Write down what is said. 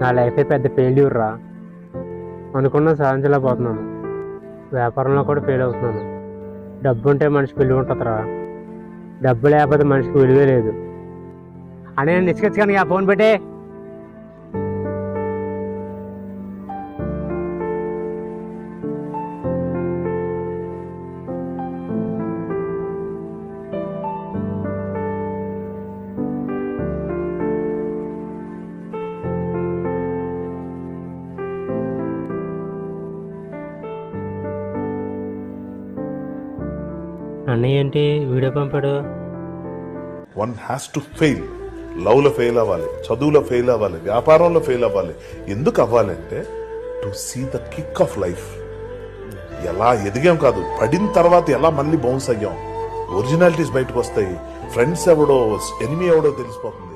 నా లైఫే పెద్ద ఫెయిల్యూర్ రా. అనుకున్నా సాధించలేకపోతున్నాను. వ్యాపారంలో కూడా ఫెయిల్ అవుతున్నాను. డబ్బు ఉంటే మనిషికి విలువ ఉంటుందిరా, డబ్బు లేకపోతే మనిషికి విలువే లేదు అని నేను నిష్కరించుకొని ఆ ఫోన్ పెట్టే. అన్నయ్య ఏంటి వీడియో పంపాడు? One has to fail. లవ్లో ఫెయిల్ అవ్వాలి, చదువులో ఫెయిల్ అవ్వాలి, వ్యాపారంలో ఫెయిల్ అవ్వాలి. ఎందుకు అవ్వాలంటే to see the kick of life. ఎలా ఎదిగాం కాదు, పడిన తర్వాత ఎలా మళ్ళీ బౌన్స్ అయ్యాం, ఒరిజినాలిటీస్ బయటకు వస్తాయి. ఫ్రెండ్స్ ఎవడో ఎనిమీ ఎవడో తెలిసిపోతుంది.